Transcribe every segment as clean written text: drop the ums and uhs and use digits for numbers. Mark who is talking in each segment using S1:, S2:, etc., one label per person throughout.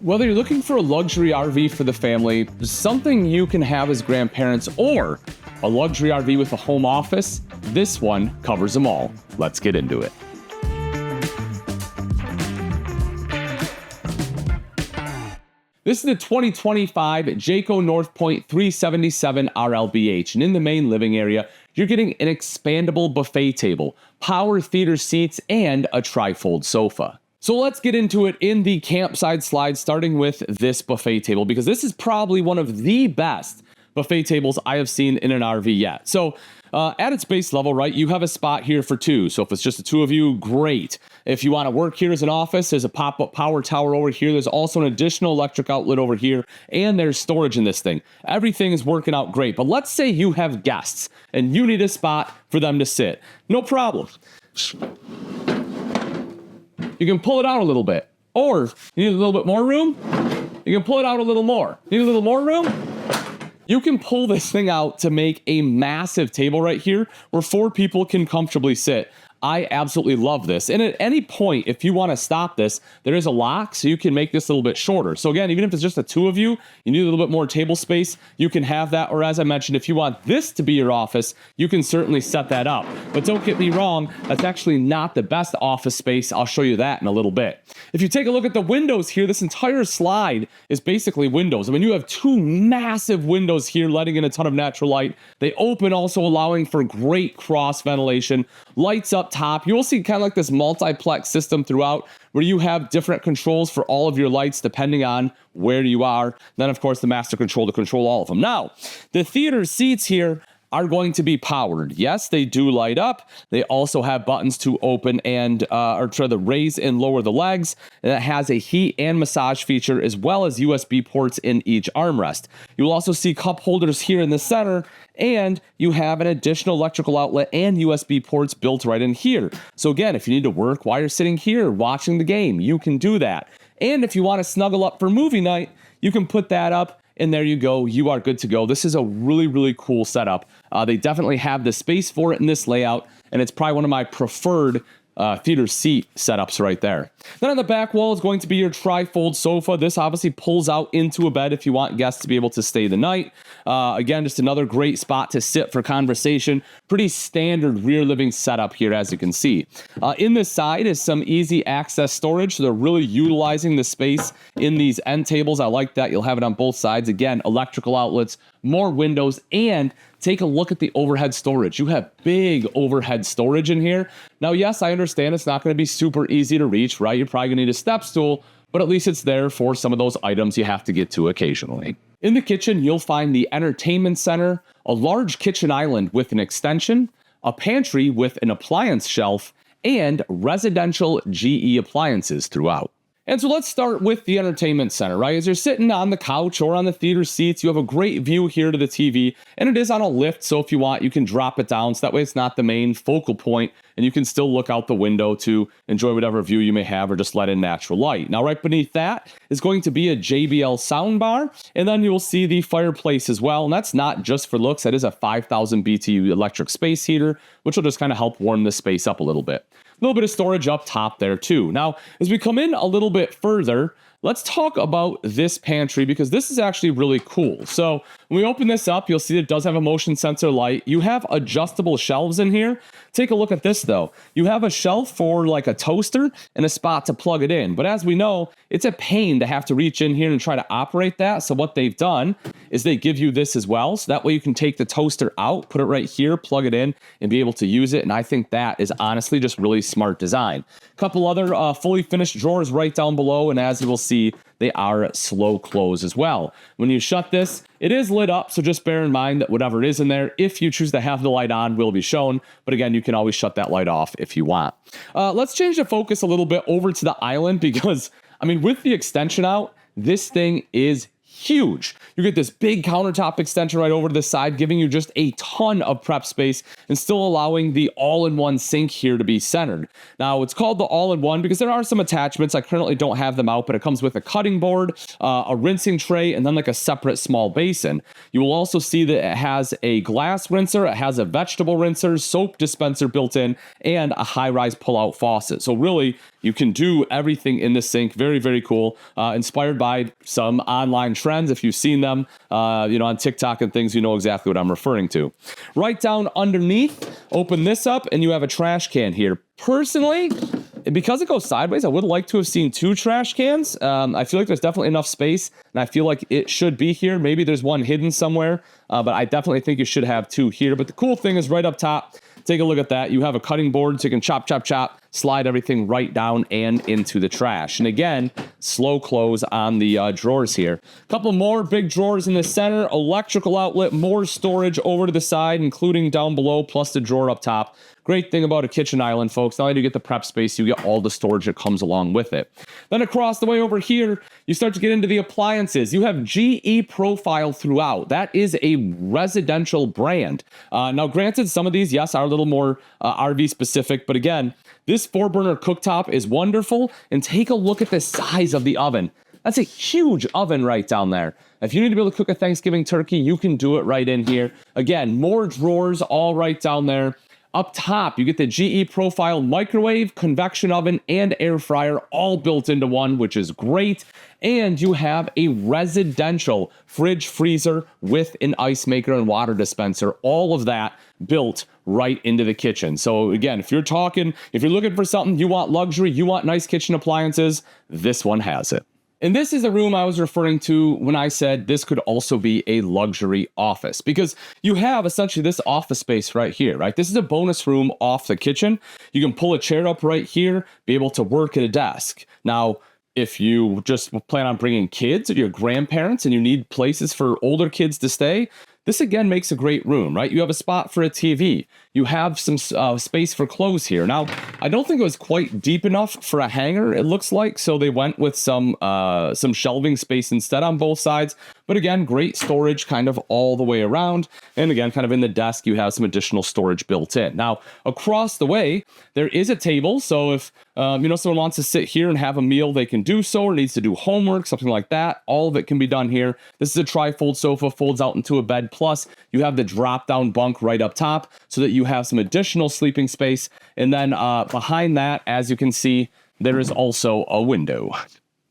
S1: Whether you're looking for a luxury RV for the family, something you can have as grandparents, or a luxury RV with a home office, this one covers them all. Let's get into it. This is the 2025 Jayco North Point 377 RLBH, and in the main living area, you're getting an expandable buffet table, power theater seats, and a trifold sofa. So let's get into it in the campsite slide, starting with this buffet table, because this is probably one of the best buffet tables I have seen in an RV yet. So at its base level, right, you have a spot here for two. So if it's just the two of you, great. If you want to work here as an office, there's a pop-up power tower over here. There's also an additional electric outlet over here, and there's storage in this thing. Everything is working out great. But let's say you have guests and you need a spot for them to sit. No problem. You can pull it out a little bit. Or you need a little bit more room, you can pull it out a little more. Need a little more room? You can pull this thing out to make a massive table right here where 4 people can comfortably sit. I absolutely love this. And at any point, if you want to stop this, there is a lock, so you can make this a little bit shorter. So again, even if it's just the two of you, you need a little bit more table space, you can have that. Or as I mentioned, if you want this to be your office, you can certainly set that up. But don't get me wrong, that's actually not the best office space. I'll show you that in a little bit. If you take a look at the windows here, this entire slide is basically windows. I mean, you have 2 massive windows here letting in a ton of natural light. They open, also allowing for great cross ventilation. Lights up top. You will see kind of like this multiplex system throughout where you have different controls for all of your lights depending on where you are. Then, of course, the master control to control all of them. Now, the theater seats here are going to be powered. Yes, they do light up. They also have buttons to open and or to raise and lower the legs. And it has a heat and massage feature as well as USB ports in each armrest. You'll also see cup holders here in the center, and you have an additional electrical outlet and USB ports built right in here. So again, if you need to work while you're sitting here watching the game, you can do that. And if you want to snuggle up for movie night, you can put that up. And there you go, you are good to go. This is a really, really cool setup. They definitely have the space for it in this layout, and it's probably one of my preferred theater seat setups right there. Then on the back wall is going to be your trifold sofa. This obviously pulls out into a bed if you want guests to be able to stay the night. Again, just another great spot to sit for conversation. Pretty standard rear living setup here, as you can see. In this side is some easy access storage, so they're really utilizing the space in these end tables. I like that. You'll have it on both sides. Again, electrical outlets, more windows, and take a look at the overhead storage. You have big overhead storage in here. Now, yes, I understand it's not going to be super easy to reach, right? You're probably going to need a step stool, but at least it's there for some of those items you have to get to occasionally. In the kitchen, you'll find the entertainment center, a large kitchen island with an extension, a pantry with an appliance shelf, and residential GE appliances throughout. And so let's start with the entertainment center, right? As you're sitting on the couch or on the theater seats, you have a great view here to the TV, and it is on a lift, so if you want, you can drop it down, so that way it's not the main focal point, and you can still look out the window to enjoy whatever view you may have or just let in natural light. Now, right beneath that is going to be a JBL soundbar, and then you'll see the fireplace as well, and that's not just for looks. That is a 5,000 BTU electric space heater, which will just kind of help warm the space up a little bit. A little bit of storage up top there too. Now, as we come in a little bit further, let's talk about this pantry because this is actually really cool. So when we open this up, you'll see it does have a motion sensor light. You have adjustable shelves in here. Take a look at this though. You have a shelf for like a toaster and a spot to plug it in. But as we know, it's a pain to have to reach in here and try to operate that. So what they've done is they give you this as well. So that way you can take the toaster out, put it right here, plug it in, and be able to use it. And I think that is honestly just really smart design. A couple other fully finished drawers right down below. And as you will see, they are slow close as well. When you shut this, it is lit up, so just bear in mind that whatever is in there, if you choose to have the light on, will be shown. But again, you can always shut that light off if you want. Let's change the focus a little bit over to the island because, I mean, with the extension out, this thing is huge. You get this big countertop extension right over to the side, giving you just a ton of prep space and still allowing the all-in-one sink here to be centered. Now, it's called the all-in-one because there are some attachments. I currently don't have them out, but it comes with a cutting board, a rinsing tray, and then like a separate small basin. You will also see that it has a glass rinser, it has a vegetable rinser, soap dispenser built in, and a high-rise pull-out faucet. So really, you can do everything in this sink. Very, very cool. Inspired by some online trends. If you've seen them, on TikTok and things, you know exactly what I'm referring to. Right down underneath, open this up, and you have a trash can here. Personally, because it goes sideways, I would like to have seen 2 trash cans. I feel like there's definitely enough space, and I feel like it should be here. Maybe there's one hidden somewhere, but I definitely think you should have 2 here. But the cool thing is right up top, take a look at that. You have a cutting board, so you can chop, chop, chop, slide everything right down and into the trash. And again, slow close on the drawers here. A couple more big drawers in the center, electrical outlet, more storage over to the side, including down below, plus the drawer up top. Great thing about a kitchen island, folks. Not only do you get the prep space, you get all the storage that comes along with it. Then across the way over here, you start to get into the appliances. You have GE Profile throughout. That is a residential brand. Now, granted, some of these, yes, are a little more RV specific, but again, this 4-burner cooktop is wonderful. And take a look at the size of the oven. That's a huge oven right down there. If you need to be able to cook a Thanksgiving turkey, you can do it right in here. Again, more drawers all right down there. Up top, you get the GE Profile microwave, convection oven, and air fryer all built into one, which is great. And you have a residential fridge freezer with an ice maker and water dispenser. All of that built right into the kitchen. So again, if you're looking for something, you want luxury, you want nice kitchen appliances, this one has it. And this is the room I was referring to when I said this could also be a luxury office, because you have essentially this office space right here, right? This is a bonus room off the kitchen. You can pull a chair up right here, be able to work at a desk. Now, if you just plan on bringing kids or your grandparents and you need places for older kids to stay, this again makes a great room, right? You have a spot for a TV. You have some space for clothes here. Now, I don't think it was quite deep enough for a hanger, it looks like, so they went with some shelving space instead on both sides. But again, great storage kind of all the way around. And again, kind of in the desk, you have some additional storage built in. Now, across the way, there is a table. So if someone wants to sit here and have a meal, they can do so, or needs to do homework, something like that. All of it can be done here. This is a tri-fold sofa, folds out into a bed. Plus, you have the drop-down bunk right up top so that you have some additional sleeping space. And then behind that, as you can see, there is also a window.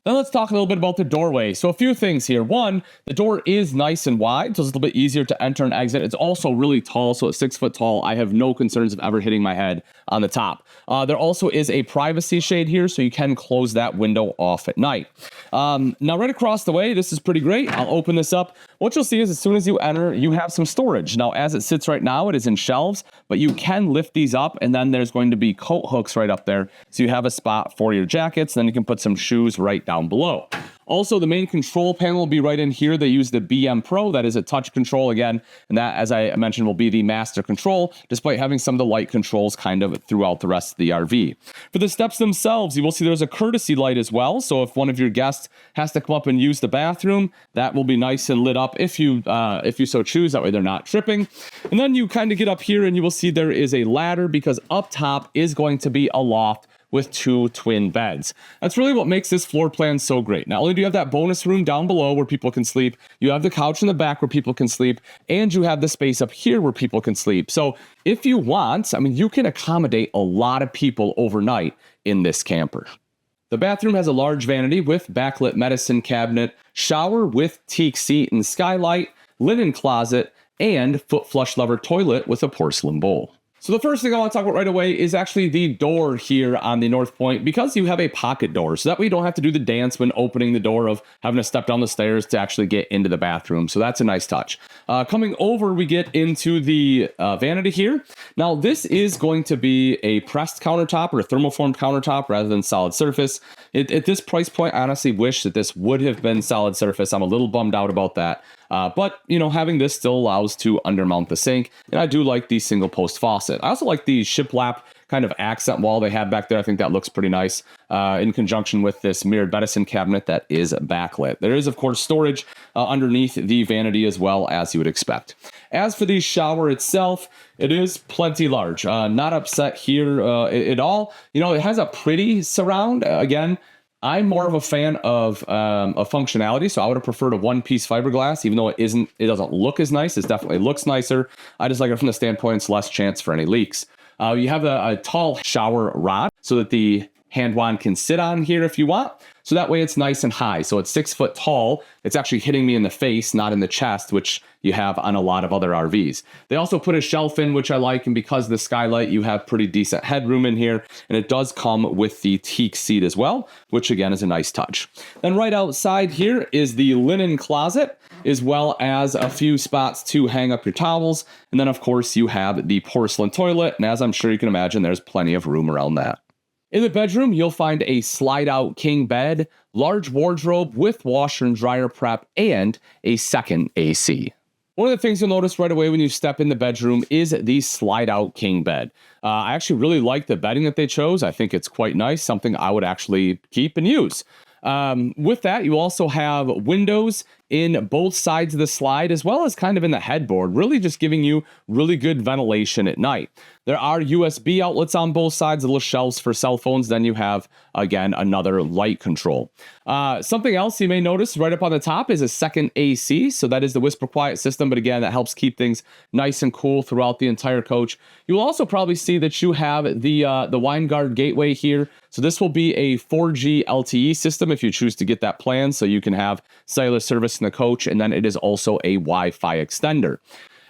S1: Then let's talk a little bit about the doorway. So a few things here. One, the door is nice and wide, so it's a little bit easier to enter and exit. It's also really tall, so at 6 foot tall, I have no concerns of ever hitting my head on the top. There also is a privacy shade here, so you can close that window off at night. Now, right across the way, this is pretty great. I'll open this up. What you'll see is as soon as you enter, you have some storage. Now, as it sits right now, it is in shelves, but you can lift these up, and then there's going to be coat hooks right up there. So you have a spot for your jackets, and then you can put some shoes right down below. Also, the main control panel will be right in here. They use the BM Pro. That is a touch control again. And that, as I mentioned, will be the master control, despite having some of the light controls kind of throughout the rest of the RV. For the steps themselves, you will see there's a courtesy light as well. So if one of your guests has to come up and use the bathroom, that will be nice and lit up if you so choose. That way they're not tripping. And then you kind of get up here and you will see there is a ladder, because up top is going to be a loft with 2 twin beds. That's really what makes this floor plan so great. Not only do you have that bonus room down below where people can sleep, you have the couch in the back where people can sleep, and you have the space up here where people can sleep. So if you want, you can accommodate a lot of people overnight in this camper. The bathroom has a large vanity with backlit medicine cabinet, shower with teak seat and skylight, linen closet, and foot flush lever toilet with a porcelain bowl. So the first thing I want to talk about right away is actually the door here on the North Point, because you have a pocket door. So that way you don't have to do the dance when opening the door of having to step down the stairs to actually get into the bathroom. So that's a nice touch. Coming over, we get into the vanity here. Now, this is going to be a pressed countertop or a thermoformed countertop rather than solid surface. At this price point, I honestly wish that this would have been solid surface. I'm a little bummed out about that. But having this still allows to undermount the sink. And I do like the single post faucet. I also like the shiplap kind of accent wall they have back there. I think that looks pretty nice in conjunction with this mirrored medicine cabinet that is backlit. There is, of course, storage underneath the vanity as well, as you would expect. As for the shower itself, it is plenty large. Not upset here at all. You know, it has a pretty surround. Again, I'm more of a fan of functionality, so I would have preferred a one-piece fiberglass, even though it doesn't look as nice. It definitely looks nicer. I just like it from the standpoint it's less chance for any leaks. You have a tall shower rod so that the hand wand can sit on here if you want. So that way it's nice and high. So it's 6 foot tall. It's actually hitting me in the face, not in the chest, which you have on a lot of other RVs. They also put a shelf in, which I like. And because of the skylight, you have pretty decent headroom in here. And it does come with the teak seat as well, which again is a nice touch. Then right outside here is the linen closet, as well as a few spots to hang up your towels. And then of course you have the porcelain toilet. And as I'm sure you can imagine, there's plenty of room around that. In the bedroom, you'll find a slide-out king bed, large wardrobe with washer and dryer prep, and a second AC. One of the things you'll notice right away when you step in the bedroom is the slide-out king bed. I actually really like the bedding that they chose. I think it's quite nice, something I would actually keep and use. With that, you also have windows in both sides of the slide, as well as kind of in the headboard, really just giving you really good ventilation at night. There are USB outlets on both sides, little shelves for cell phones. Then you have, again, another light control. Something else you may notice right up on the top is a second AC. So that is the Whisper Quiet system. But again, that helps keep things nice and cool throughout the entire coach. You will also probably see that you have the WineGuard gateway here. So this will be a 4G LTE system if you choose to get that plan. So you can have cellular service in the coach. And then it is also a Wi-Fi extender.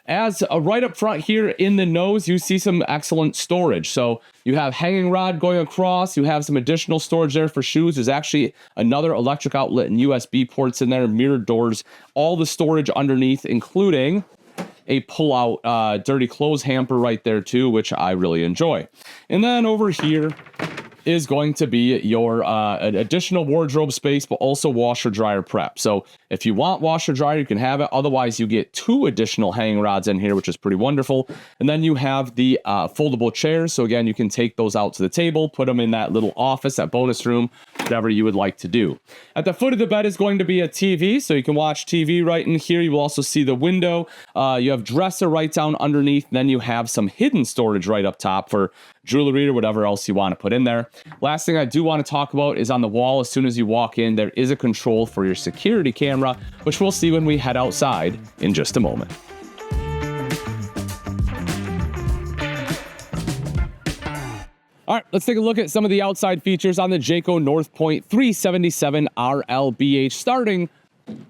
S1: As right up front here in the nose, you see some excellent storage. So you have hanging rod going across. You have some additional storage there for shoes. There's actually another electric outlet and USB ports in there, mirrored doors, all the storage underneath, including a pull-out dirty clothes hamper right there too, which I really enjoy. And then over here is going to be your additional wardrobe space, but also washer dryer prep. So if you want washer dryer, you can have it. Otherwise, you get 2 additional hanging rods in here, which is pretty wonderful. And then you have the foldable chairs. So again, you can take those out to the table, put them in that little office, that bonus room, whatever you would like to do. At the foot of the bed is going to be a TV, so you can watch TV right in here. You will also see the window. You have dresser right down underneath. Then you have some hidden storage right up top for jewelry or whatever else you want to put in there. Last thing I do want to talk about is on the wall. As soon as you walk in, there is a control for your security camera, which we'll see when we head outside in just a moment. All right, let's take a look at some of the outside features on the Jayco North Point 377 RLBH, starting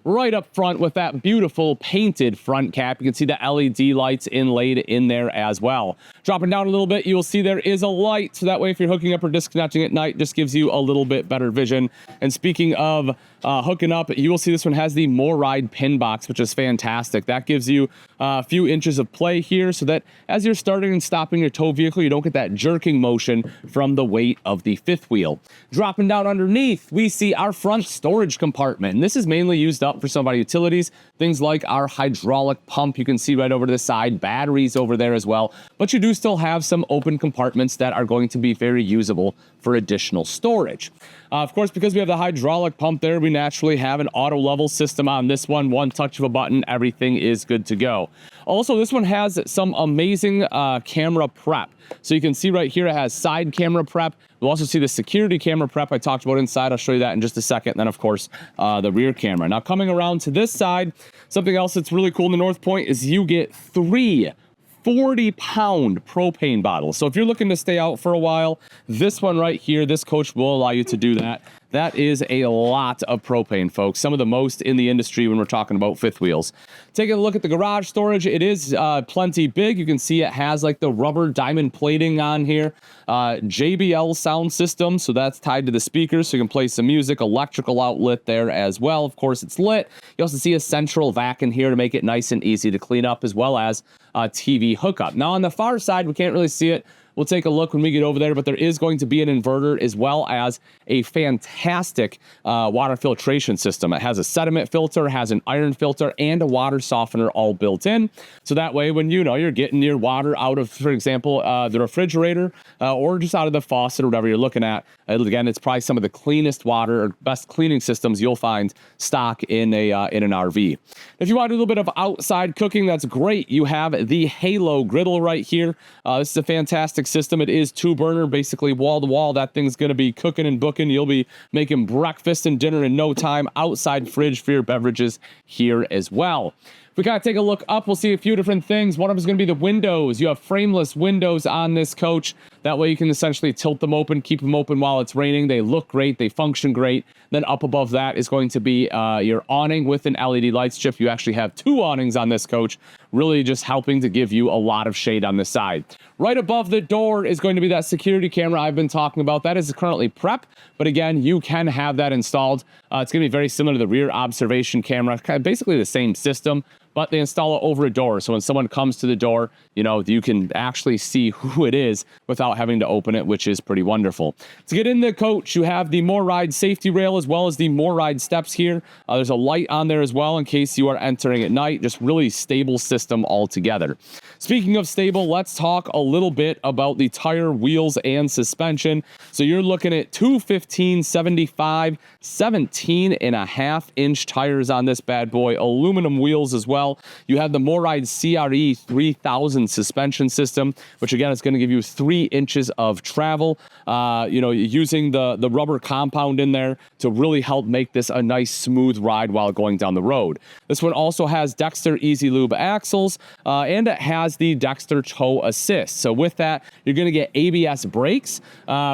S1: right up front with that beautiful painted front cap. You can see the LED lights inlaid in there as well. Dropping down a little bit, you'll see there is a light, so that way if you're hooking up or disconnecting at night, just gives you a little bit better vision. And speaking of hooking up, you will see this one has the MORryde pin box, which is fantastic. That gives you a few inches of play here so that as you're starting and stopping your tow vehicle, you don't get that jerking motion from the weight of the fifth wheel. Dropping down underneath, we see our front storage compartment, and this is mainly used up for some of our utilities, things like our hydraulic pump. You can see right over to the side, batteries over there as well, but you do still have some open compartments that are going to be very usable for additional storage. Of course, because we have the hydraulic pump there, we naturally have an auto level system on this one. One touch of a button, everything is good to go. Also, this one has some amazing camera prep. So you can see right here, it has side camera prep. We'll also see the security camera prep I talked about inside. I'll show you that in just a second. And then, of course, the rear camera. Now, coming around to this side, something else that's really cool in the North Point is you get 3 40-pound propane bottles. So if you're looking to stay out for a while, this one right here, this coach will allow you to do that. That is a lot of propane, folks. Some of the most in the industry when we're talking about fifth wheels. Taking a look at the garage storage, it is plenty big. You can see it has like the rubber diamond plating on here. JBL sound system, so that's tied to the speakers, so you can play some music. Electrical outlet there as well. Of course, it's lit. You also see a central vac in here to make it nice and easy to clean up, as well as a TV hookup. Now on the far side, we can't really see it, we'll take a look when we get over there, but there is going to be an inverter as well as a fantastic water filtration system. It has a sediment filter, has an iron filter, and a water softener all built in. So that way, when you're getting your water out of, for example, the refrigerator or just out of the faucet or whatever you're looking at, again, it's probably some of the cleanest water or best cleaning systems you'll find stock in an RV. If you want a little bit of outside cooking, that's great. You have the Halo griddle right here. This is a fantastic system. It is 2-burner, basically wall to wall. That thing's going to be cooking and booking. You'll be making breakfast and dinner in no time. Outside fridge for your beverages here as well. If we gotta take a look up, we'll see a few different things. One of them is going to be the windows. You have frameless windows on this coach. That way you can essentially tilt them open, keep them open while it's raining. They look great. They function great. Then up above that is going to be your awning with an LED light strip. You actually have 2 awnings on this coach, really just helping to give you a lot of shade on the side. Right above the door is going to be that security camera I've been talking about. That is currently prep, but again, you can have that installed. It's going to be very similar to the rear observation camera, kind of basically the same system, but they install it over a door. So when someone comes to the door, you can actually see who it is without having to open it, which is pretty wonderful. To get in the coach, you have the MORryde safety rail as well as the MORryde steps here. There's a light on there as well in case you are entering at night. Just really stable system altogether. Speaking of stable, let's talk a little bit about the tire, wheels, and suspension. So you're looking at 215/75, 17.5-inch tires on this bad boy. Aluminum wheels as well. You have the MORryde CRE 3000 suspension system, which again is going to give you 3 inches of travel. Using the rubber compound in there to really help make this a nice smooth ride while going down the road. This one also has Dexter Easy Lube axles, and it has the Dexter Tow Assist. So with that, you're going to get ABS brakes,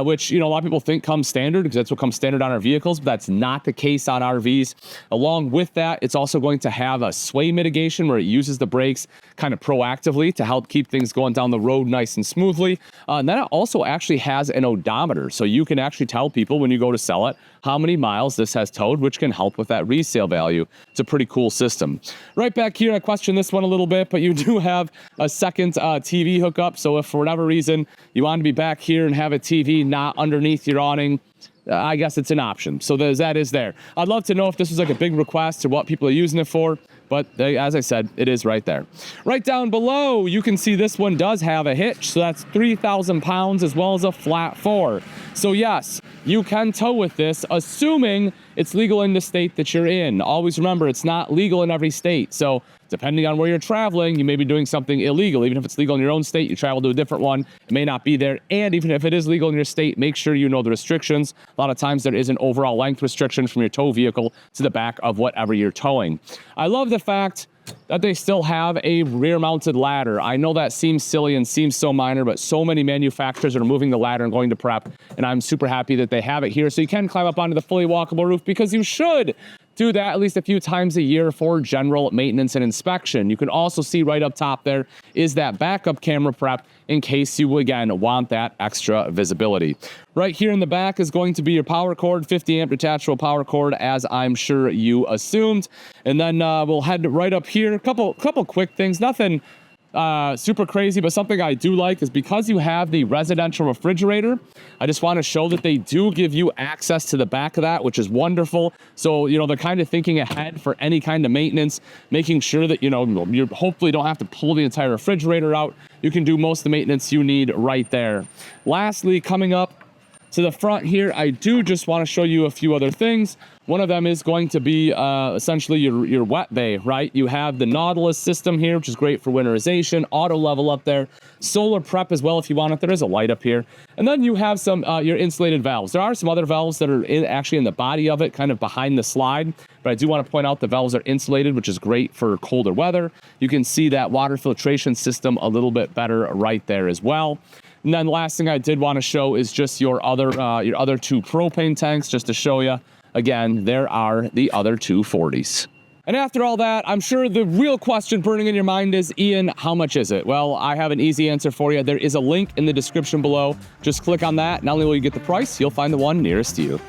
S1: which a lot of people think comes standard because that's what comes standard on our vehicles, but that's not the case on RVs. Along with that, it's also going to have a sway mitigation where it uses the brakes kind of proactively to help keep things going down the road nice and smoothly. And then it also actually has an odometer, so you can actually tell people when you go to sell it how many miles this has towed, which can help with that resale value. It's a pretty cool system. Right back here, I question this one a little bit, but you do have a second TV hookup. So if for whatever reason you want to be back here and have a TV not underneath your awning, I guess it's an option. So that is there. I'd love to know if this was like a big request or what people are using it for. But as I said, it is right there. Right down below, you can see this one does have a hitch. So that's 3,000 pounds as well as a flat 4. So yes, you can tow with this, assuming it's legal in the state that you're in. Always remember, it's not legal in every state. So depending on where you're traveling, you may be doing something illegal. Even if it's legal in your own state, you travel to a different one, it may not be there. And even if it is legal in your state, make sure you know the restrictions. A lot of times there is an overall length restriction from your tow vehicle to the back of whatever you're towing. I love the fact that they still have a rear-mounted ladder. I know that seems silly and seems so minor, but so many manufacturers are moving the ladder and going to prep, and I'm super happy that they have it here. So you can climb up onto the fully walkable roof because you should do that at least a few times a year for general maintenance and inspection. You can also see right up top there is that backup camera prep in case you, again, want that extra visibility. Right here in the back is going to be your power cord, 50 amp detachable power cord, as I'm sure you assumed. And then we'll head right up here. A couple quick things, nothing super crazy, but something I do like is because you have the residential refrigerator, I just want to show that they do give you access to the back of that, which is wonderful. So, they're kind of thinking ahead for any kind of maintenance, making sure that, you hopefully don't have to pull the entire refrigerator out. You can do most of the maintenance you need right there. Lastly, coming up to the front here, I do just want to show you a few other things. One of them is going to be essentially your wet bay, right? You have the Nautilus system here, which is great for winterization, auto level up there, solar prep as well if you want it. There is a light up here. And then you have some your insulated valves. There are some other valves that are actually in the body of it, kind of behind the slide. But I do want to point out the valves are insulated, which is great for colder weather. You can see that water filtration system a little bit better right there as well. And then last thing I did want to show is just your other 2 propane tanks, just to show you. Again, there are the other 2 40s. And after all that, I'm sure the real question burning in your mind is, Ian, how much is it? Well, I have an easy answer for you. There is a link in the description below. Just click on that. Not only will you get the price, you'll find the one nearest you.